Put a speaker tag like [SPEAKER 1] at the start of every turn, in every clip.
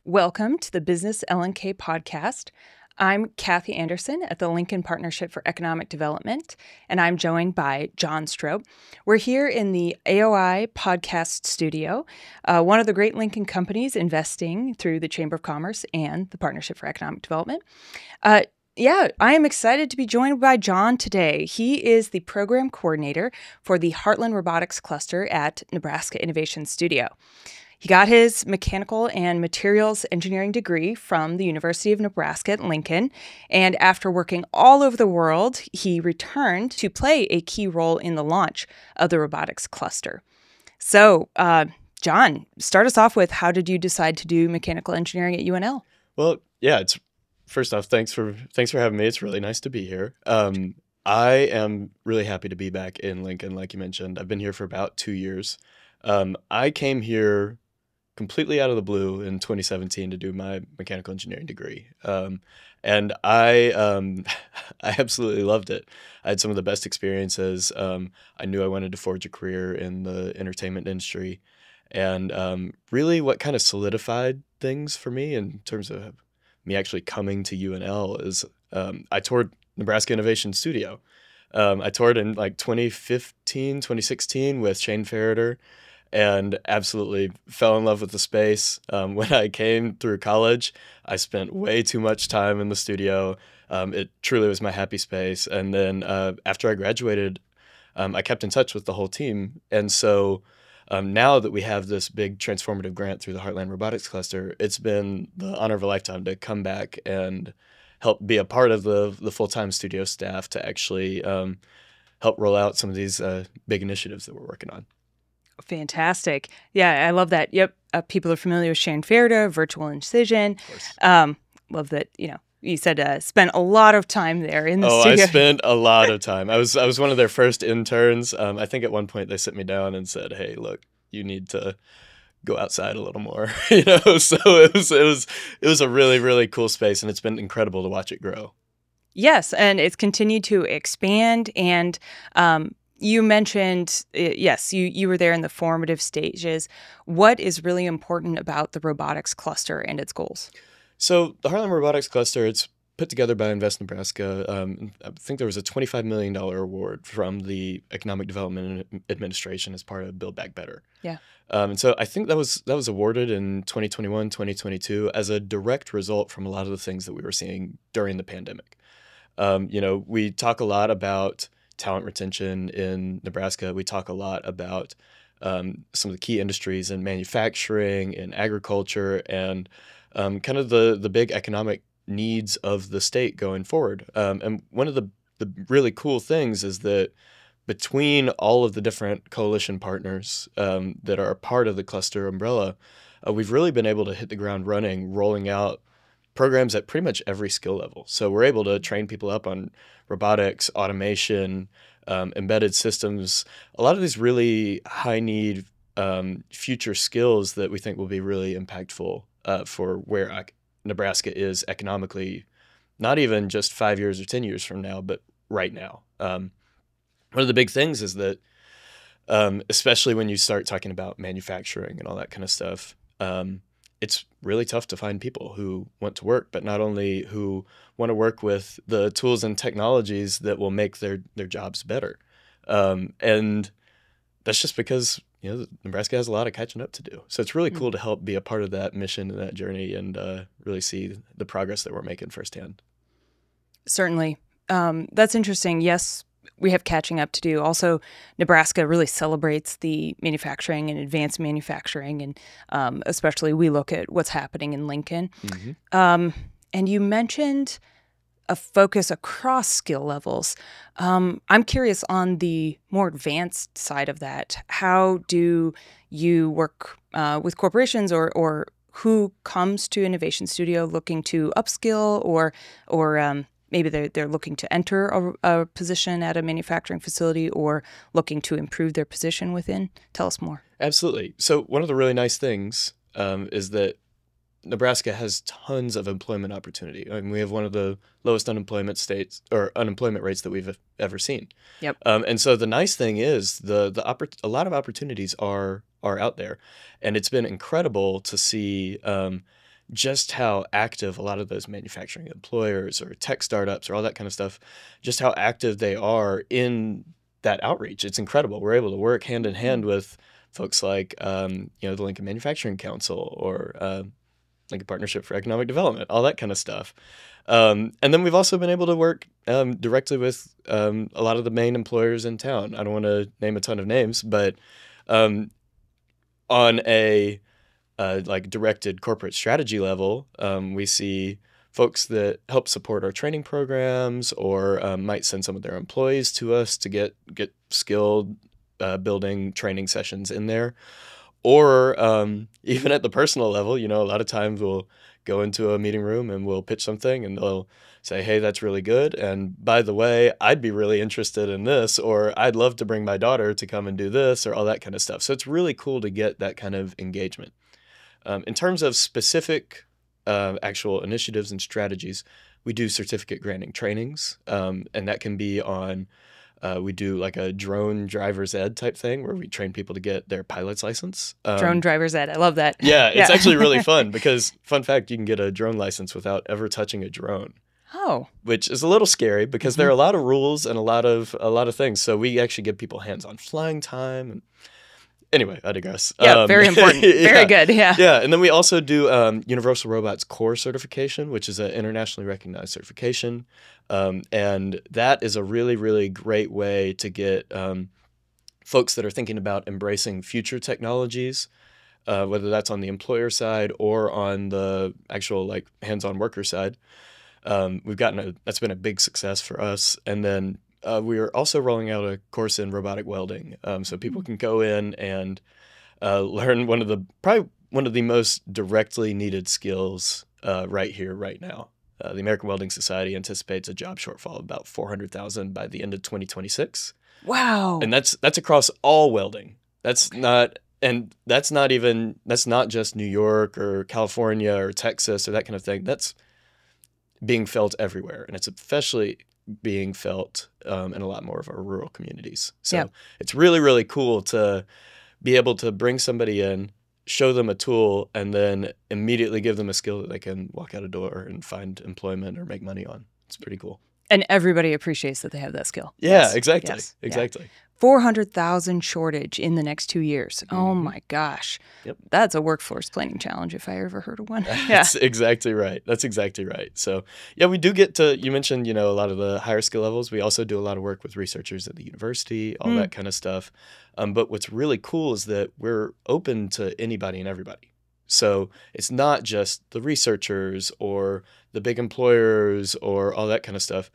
[SPEAKER 1] Welcome to the Business L&K podcast. I'm Kathy Andersen at the Lincoln Partnership for Economic Development, and I'm joined by John Strope. We're here in the AOI Podcast Studio, one of the great Lincoln companies investing through the Chamber of Commerce and the Partnership for Economic Development. I am excited to be joined by John today. He is the program coordinator for the Heartland Robotics Cluster at Nebraska Innovation Studio. He got his mechanical and materials engineering degree from the University of Nebraska at Lincoln, and after working all over the world, he returned to play a key role in the launch of the robotics cluster. So, John, start us off with, how did you decide to do mechanical engineering at UNL?
[SPEAKER 2] Well, yeah, first off, thanks for having me. It's really nice to be here. I am really happy to be back in Lincoln, like you mentioned. I've been here for about 2 years. I came here completely out of the blue in 2017 to do my mechanical engineering degree. And I absolutely loved it. I had some of the best experiences. I knew I wanted to forge a career in the entertainment industry. And really what kind of solidified things for me in terms of me actually coming to UNL is I toured Nebraska Innovation Studio. I toured in like 2015, 2016 with Shane Ferreter, and absolutely fell in love with the space. When I came through college, I spent way too much time in the studio. It truly was my happy space. And then after I graduated, I kept in touch with the whole team. And so now that we have this big transformative grant through the Heartland Robotics Cluster, it's been the honor of a lifetime to come back and help be a part of the full-time studio staff to actually help roll out some of these big initiatives that we're working on.
[SPEAKER 1] Fantastic. Yeah, I love that. Yep. People are familiar with Shane Ferreter, Virtual Incision. Love that, you said spent a lot of time there in the studio.
[SPEAKER 2] I spent a lot of time. I was one of their first interns. I think at one point they sit me down and said, "Hey, look, you need to go outside a little more." So it was a really, really cool space, and it's been incredible to watch it grow.
[SPEAKER 1] Yes, and it's continued to expand. And you mentioned, yes, you were there in the formative stages. What is really important about the robotics cluster and its goals?
[SPEAKER 2] So the Heartland Robotics Cluster, it's put together by Invest Nebraska. I think there was a $25 million award from the Economic Development Administration as part of Build Back Better.
[SPEAKER 1] Yeah.
[SPEAKER 2] And so I think that was awarded in 2021, 2022 as a direct result from a lot of the things that we were seeing during the pandemic. We talk a lot about talent retention in Nebraska. We talk a lot about some of the key industries in manufacturing and agriculture and kind of the big economic needs of the state going forward. And one of the really cool things is that between all of the different coalition partners that are a part of the cluster umbrella, we've really been able to hit the ground running, rolling out programs at pretty much every skill level. So we're able to train people up on robotics, automation, embedded systems, a lot of these really high need future skills that we think will be really impactful for where Nebraska is economically, not even just 5 years or 10 years from now, but right now. One of the big things is that, especially when you start talking about manufacturing and all that kind of stuff, it's really tough to find people who want to work, but not only who want to work with the tools and technologies that will make their jobs better. And that's just because Nebraska has a lot of catching up to do. So it's really cool to help be a part of that mission and that journey and really see the progress that we're making firsthand.
[SPEAKER 1] Certainly. That's interesting. Yes, we have catching up to do. Also, Nebraska really celebrates the manufacturing and advanced manufacturing, and especially we look at what's happening in Lincoln. Mm-hmm. And you mentioned a focus across skill levels. I'm curious on the more advanced side of that. How do you work with corporations or who comes to Innovation Studio looking to upskill or maybe they're looking to enter a position at a manufacturing facility or looking to improve their position within? Tell us more.
[SPEAKER 2] Absolutely. So one of the really nice things is that Nebraska has tons of employment opportunity. I mean, we have one of the lowest unemployment rates that we've ever seen.
[SPEAKER 1] Yep.
[SPEAKER 2] And so the nice thing is a lot of opportunities are out there, and it's been incredible to see just how active a lot of those manufacturing employers or tech startups or all that kind of stuff, just how active they are in that outreach. It's incredible. We're able to work hand in hand with folks like, the Lincoln Manufacturing Council or Lincoln Partnership for Economic Development, all that kind of stuff. And then we've also been able to work directly with a lot of the main employers in town. I don't want to name a ton of names, but on a directed corporate strategy level, we see folks that help support our training programs or might send some of their employees to us to get skilled building training sessions in there. Or even at the personal level, a lot of times we'll go into a meeting room and we'll pitch something and they'll say, hey, that's really good. And by the way, I'd be really interested in this, or I'd love to bring my daughter to come and do this, or all that kind of stuff. So it's really cool to get that kind of engagement. In terms of specific actual initiatives and strategies, we do certificate granting trainings, and that can be on we do like a drone driver's ed type thing where we train people to get their pilot's license.
[SPEAKER 1] Drone driver's ed. I love that.
[SPEAKER 2] Yeah, it's actually really fun because, fun fact, you can get a drone license without ever touching a drone.
[SPEAKER 1] Oh.
[SPEAKER 2] Which is a little scary because there are a lot of rules and a lot of things. So we actually give people hands-on flying time. And anyway, I digress.
[SPEAKER 1] Yeah, very important. Very good. Yeah.
[SPEAKER 2] Yeah, and then we also do Universal Robots Core certification, which is an internationally recognized certification. And that is a really, really great way to get folks that are thinking about embracing future technologies, whether that's on the employer side or on the actual hands-on worker side. That's been a big success for us. And then we are also rolling out a course in robotic welding, so people can go in and learn one of the most directly needed skills right here, right now. The American Welding Society anticipates a job shortfall of about 400,000 by the end of 2026.
[SPEAKER 1] Wow!
[SPEAKER 2] And that's across all welding. That's not just New York or California or Texas or that kind of thing. That's being felt everywhere, and it's especially being felt in a lot more of our rural communities. So It's really, really cool to be able to bring somebody in, show them a tool, and then immediately give them a skill that they can walk out a door and find employment or make money on. It's pretty cool.
[SPEAKER 1] And everybody appreciates that they have that skill.
[SPEAKER 2] Yeah,
[SPEAKER 1] yes.
[SPEAKER 2] exactly.
[SPEAKER 1] Yes.
[SPEAKER 2] Exactly.
[SPEAKER 1] Yeah. 400,000 shortage in the next 2 years. Mm-hmm. Oh my gosh.
[SPEAKER 2] Yep.
[SPEAKER 1] That's a workforce planning challenge if I ever heard of one.
[SPEAKER 2] That's exactly right. That's exactly right. So yeah, we do get to, you mentioned, a lot of the higher skill levels. We also do a lot of work with researchers at the university, all that kind of stuff. But what's really cool is that we're open to anybody and everybody. So it's not just the researchers or the big employers or all that kind of stuff.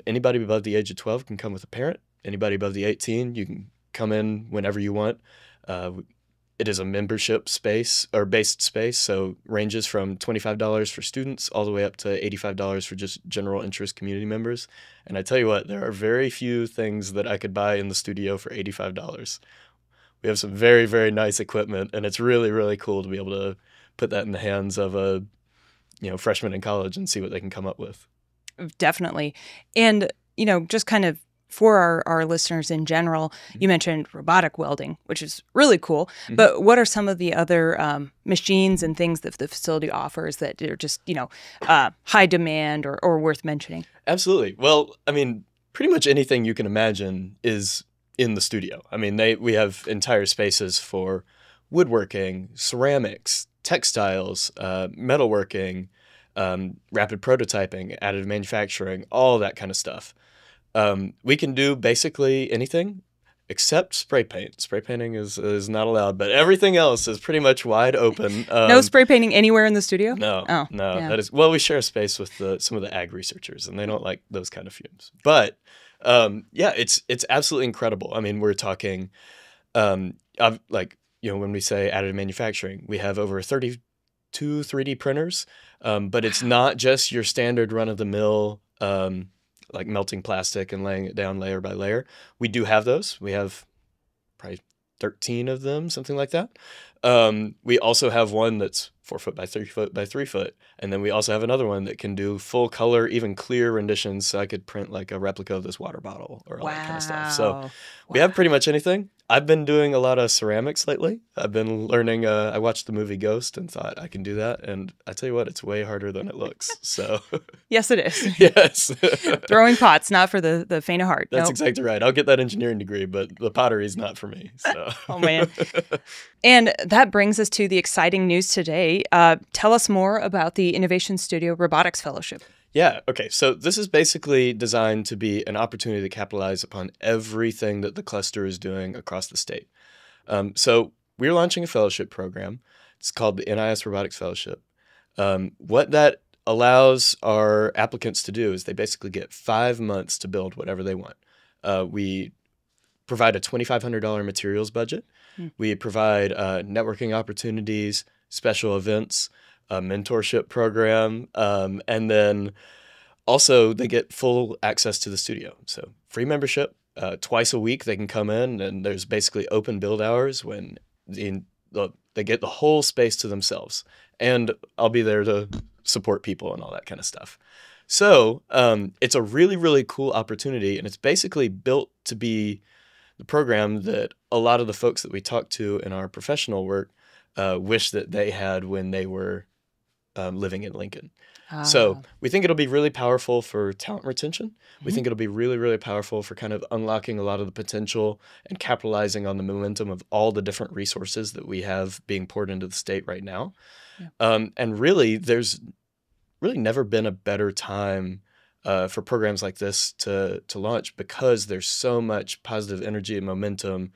[SPEAKER 2] Anybody above the age of 12 can come with a parent. Anybody above the 18, you can come in whenever you want. It is a membership space or based space, so ranges from $25 for students all the way up to $85 for just general interest community members. And I tell you what, there are very few things that I could buy in the studio for $85. We have some very, very nice equipment, and it's really, really cool to be able to put that in the hands of a freshman in college and see what they can come up with.
[SPEAKER 1] Definitely. And, just kind of for our listeners in general, you mentioned robotic welding, which is really cool. Mm-hmm. But what are some of the other machines and things that the facility offers that are just, high demand or worth mentioning?
[SPEAKER 2] Absolutely. Well, pretty much anything you can imagine is in the studio. We have entire spaces for woodworking, ceramics, textiles, metalworking, rapid prototyping, additive manufacturing, all that kind of stuff. We can do basically anything except spray paint. Spray painting is not allowed, but everything else is pretty much wide open.
[SPEAKER 1] No spray painting anywhere in the studio?
[SPEAKER 2] No.
[SPEAKER 1] Yeah.
[SPEAKER 2] That is, we share a space with some of the ag researchers, and they don't like those kind of fumes. But it's absolutely incredible. We're talking, when we say additive manufacturing, we have over 32 3D printers, but it's not just your standard run-of-the-mill like melting plastic and laying it down layer by layer. We do have those. We have probably 13 of them, something like that. We also have one that's 4 foot by 3 foot by 3 foot. And then we also have another one that can do full color, even clear renditions. So I could print like a replica of this water bottle or all that kind of stuff. So we have pretty much anything. I've been doing a lot of ceramics lately. I've been learning, I watched the movie Ghost and thought I can do that. And I tell you what, it's way harder than it looks. So
[SPEAKER 1] Yes, it is.
[SPEAKER 2] yes.
[SPEAKER 1] Throwing pots, not for the faint of heart.
[SPEAKER 2] That's
[SPEAKER 1] Nope.
[SPEAKER 2] exactly right. I'll get that engineering degree, but the pottery is not for me. So.
[SPEAKER 1] Oh, man. And that brings us to the exciting news today. Tell us more about the Innovation Studio Robotics Fellowship.
[SPEAKER 2] Yeah, okay. So this is basically designed to be an opportunity to capitalize upon everything that the cluster is doing across the state. So we're launching a fellowship program. It's called the NIS Robotics Fellowship. What that allows our applicants to do is they basically get 5 months to build whatever they want. We provide a $2,500 materials budget. We provide networking opportunities, special events, a mentorship program, and then also they get full access to the studio. So free membership, twice a week they can come in, and there's basically open build hours when they get the whole space to themselves. And I'll be there to support people and all that kind of stuff. So it's a really, really cool opportunity, and it's basically built to be the program that a lot of the folks that we talk to in our professional work wish that they had when they were living in Lincoln. So we think it'll be really powerful for talent retention. We think it'll be really, really powerful for kind of unlocking a lot of the potential and capitalizing on the momentum of all the different resources that we have being poured into the state right now. Yeah. And really, there's really never been a better time for programs like this to launch, because there's so much positive energy and momentum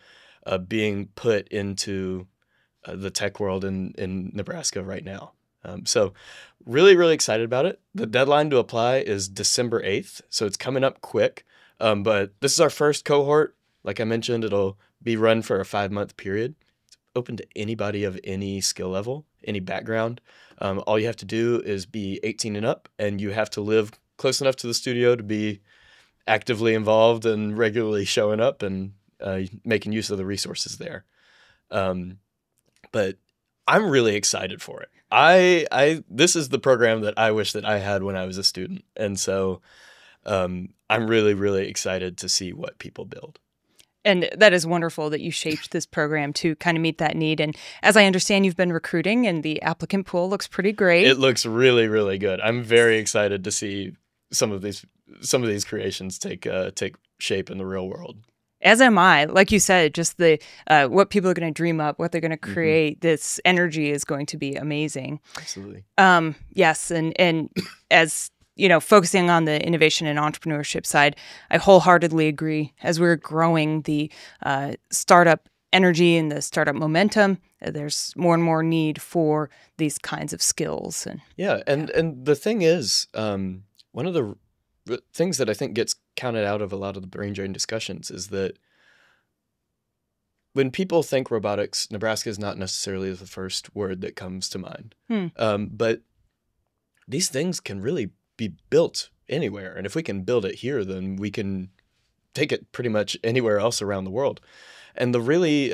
[SPEAKER 2] being put into the tech world in Nebraska right now. So really, really excited about it. The deadline to apply is December 8th, so it's coming up quick. But this is our first cohort. Like I mentioned, it'll be run for a 5-month period. It's open to anybody of any skill level, any background. All you have to do is be 18 and up, and you have to live close enough to the studio to be actively involved and regularly showing up and making use of the resources there. But I'm really excited for it. This is the program that I wish that I had when I was a student. And so I'm really, really excited to see what people build.
[SPEAKER 1] And that is wonderful that you shaped this program to kind of meet that need. And as I understand, you've been recruiting, and the applicant pool looks pretty great.
[SPEAKER 2] It looks really, really good. I'm very excited to see some of these creations take shape in the real world.
[SPEAKER 1] As am I. Like you said, just the what people are going to dream up, what they're going to create. This energy is going to be amazing.
[SPEAKER 2] Absolutely.
[SPEAKER 1] Yes, and as you know, focusing on the innovation and entrepreneurship side, I wholeheartedly agree. As we're growing the startup energy and the startup momentum, there's more and more need for these kinds of skills. And
[SPEAKER 2] the thing is, one of the things that I think gets counted out of a lot of the brain drain discussions is that when people think robotics, Nebraska is not necessarily the first word that comes to mind. But these things can really be built anywhere. And if we can build it here, then we can take it pretty much anywhere else around the world. And the really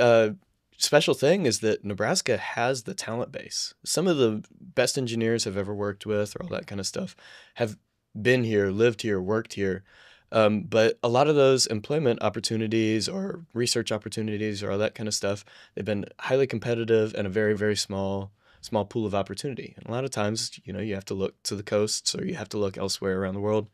[SPEAKER 2] special thing is that Nebraska has the talent base. Some of the best engineers I've ever worked with, or all that kind of stuff, have been here, lived here, worked here. But a lot of those employment opportunities or research opportunities or all that kind of stuff, they've been highly competitive and a very, very small pool of opportunity. And a lot of times, you have to look to the coasts, or you have to look elsewhere around the world.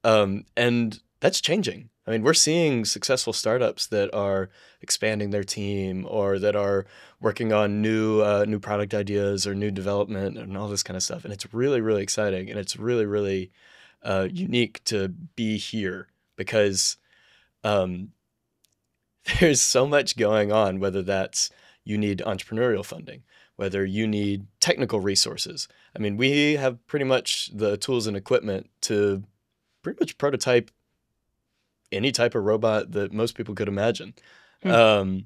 [SPEAKER 2] And that's changing. I mean, we're seeing successful startups that are expanding their team, or that are working on new product ideas or new development and all this kind of stuff. And it's really, really exciting. And it's really, really unique to be here, because there's so much going on, whether that's you need entrepreneurial funding, whether you need technical resources. I mean, we have pretty much the tools and equipment to pretty much prototype any type of robot that most people could imagine. We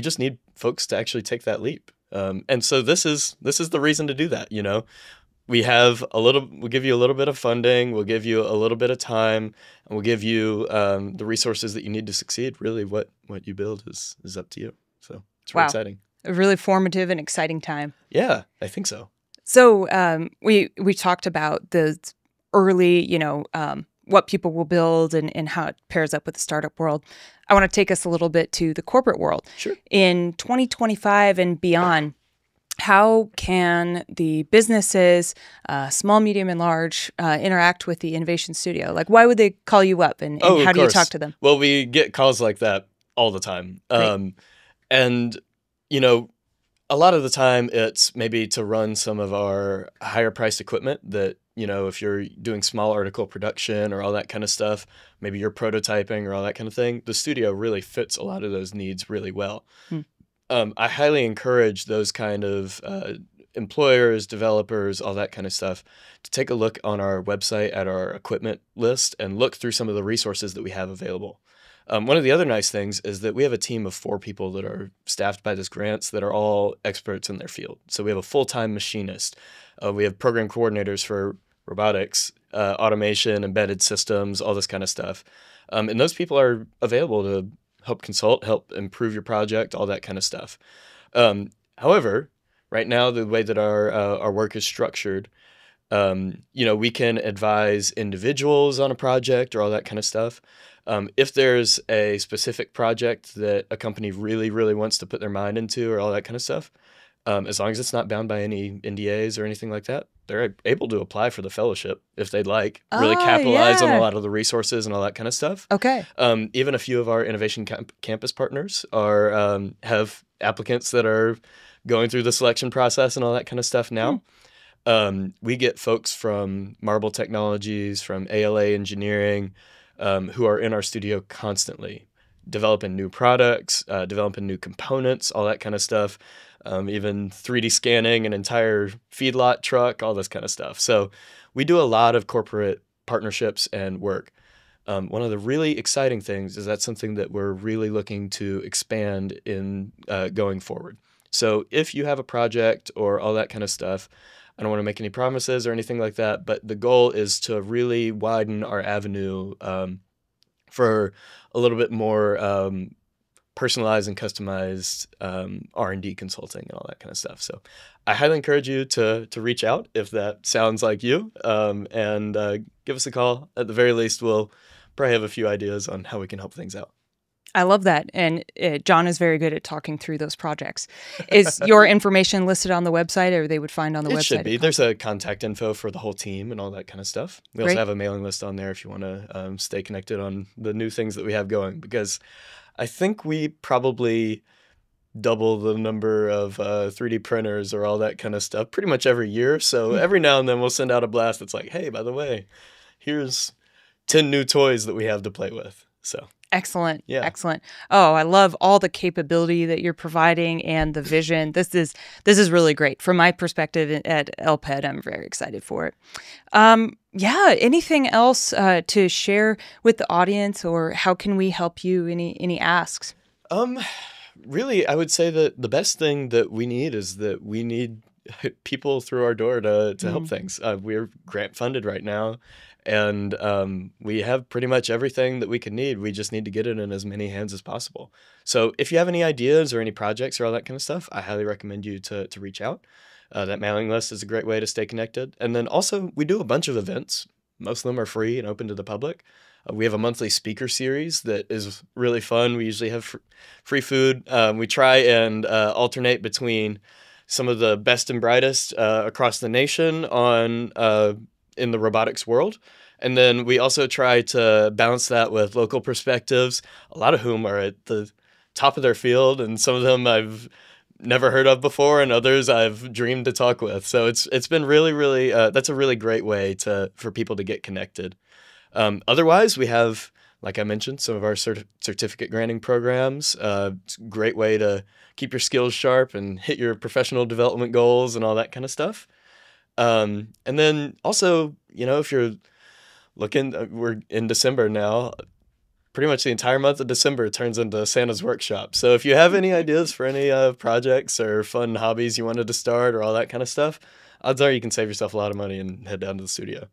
[SPEAKER 2] just need folks to actually take that leap. And so this is the reason to do that. We'll give you a little bit of funding, we'll give you a little bit of time, and we'll give you the resources that you need to succeed. Really, what you build is up to you. So it's really exciting.
[SPEAKER 1] a really formative and exciting time.
[SPEAKER 2] Yeah, I think so.
[SPEAKER 1] So we talked about the early, what people will build and how it pairs up with the startup world. I want to take us a little bit to the corporate world.
[SPEAKER 2] Sure.
[SPEAKER 1] In 2025 and beyond, how can the businesses, small, medium, and large, interact with the Innovation Studio? Like, why would they call you up, and how do you talk to them?
[SPEAKER 2] Well, we get calls like that all the time. And, a lot of the time it's maybe to run some of our higher priced equipment that, if you're doing small article production or all that kind of stuff, maybe you're prototyping or all that kind of thing, the studio really fits a lot of those needs really well. I highly encourage those kind of employers, developers, all that kind of stuff to take a look on our website at our equipment list and look through some of the resources that we have available. One of the other nice things is that we have a team of 4 people that are staffed by this grants that are all experts in their field. So we have a full-time machinist. We have program coordinators for robotics, automation, embedded systems, all this kind of stuff. And those people are available to help consult, help improve your project, all that kind of stuff. However, right now, the way that our work is structured, we can advise individuals on a project or all that kind of stuff. If there's a specific project that a company really, really wants to put their mind into or all that kind of stuff, as long as it's not bound by any NDAs or anything like that, they're able to apply for the fellowship if they'd like, really capitalize on a lot of the resources and all that kind of stuff.
[SPEAKER 1] Okay.
[SPEAKER 2] Even a few of our Innovation Campus partners have applicants that are going through the selection process and all that kind of stuff now. We get folks from Marble Technologies, from ALA Engineering, who are in our studio constantly, developing new products, developing new components, all that kind of stuff, even 3D scanning an entire feedlot truck, all this kind of stuff. So we do a lot of corporate partnerships and work. One of the really exciting things is that's something that we're really looking to expand in going forward. So if you have a project or all that kind of stuff, I don't want to make any promises or anything like that, but the goal is to really widen our avenue for a little bit more personalized and customized R&D consulting and all that kind of stuff. So I highly encourage you to reach out if that sounds like you, and give us a call. At the very least, we'll probably have a few ideas on how we can help things out.
[SPEAKER 1] I love that. And John is very good at talking through those projects. Is your information listed on the website, or they would find on the website?
[SPEAKER 2] It should be. There's a contact info for the whole team and all that kind of stuff. We also have a mailing list on there if you want to stay connected on the new things that we have going, because I think we probably double the number of 3D printers or all that kind of stuff pretty much every year. So every now and then we'll send out a blast that's like, hey, by the way, here's 10 new toys that we have to play with. So
[SPEAKER 1] excellent. Yeah. Excellent. Oh, I love all the capability that you're providing and the vision. This is really great. From my perspective at LPED, I'm very excited for it. Yeah. Anything else to share with the audience, or how can we help you? Any asks?
[SPEAKER 2] Really, I would say that the best thing that we need is that we need people through our door to help things. We're grant funded right now. And we have pretty much everything that we can need. We just need to get it in as many hands as possible. So if you have any ideas or any projects or all that kind of stuff, I highly recommend you to reach out. That mailing list is a great way to stay connected. And then also, we do a bunch of events. Most of them are free and open to the public. We have a monthly speaker series that is really fun. We usually have free food. We try and alternate between some of the best and brightest across the nation in the robotics world. And then we also try to balance that with local perspectives, a lot of whom are at the top of their field, and some of them I've never heard of before, and others I've dreamed to talk with. So it's been really, really, that's a really great way for people to get connected. Otherwise, we have, like I mentioned, some of our certificate granting programs. It's a great way to keep your skills sharp and hit your professional development goals and all that kind of stuff. And then also, if you're looking, we're in December now, pretty much the entire month of December turns into Santa's workshop. So if you have any ideas for any projects or fun hobbies you wanted to start or all that kind of stuff, odds are you can save yourself a lot of money and head down to the studio.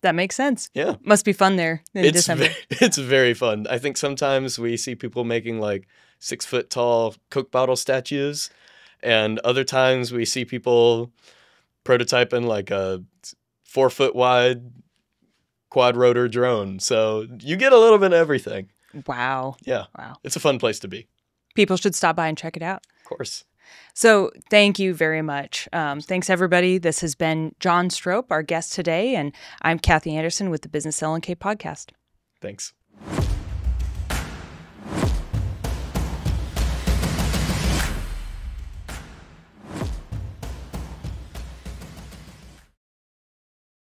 [SPEAKER 1] That makes sense.
[SPEAKER 2] Yeah.
[SPEAKER 1] Must be fun there in December.
[SPEAKER 2] It's very fun. I think sometimes we see people making like 6-foot tall Coke bottle statues. And other times we see people prototyping like a 4-foot wide quad rotor drone. So you get a little bit of everything.
[SPEAKER 1] Wow.
[SPEAKER 2] Yeah.
[SPEAKER 1] Wow.
[SPEAKER 2] It's a fun place to be.
[SPEAKER 1] People should stop by and check it out.
[SPEAKER 2] Of course.
[SPEAKER 1] So thank you very much. Thanks, everybody. This has been John Strope, our guest today, and I'm Kathy Andersen with the Business L&K Podcast.
[SPEAKER 2] Thanks.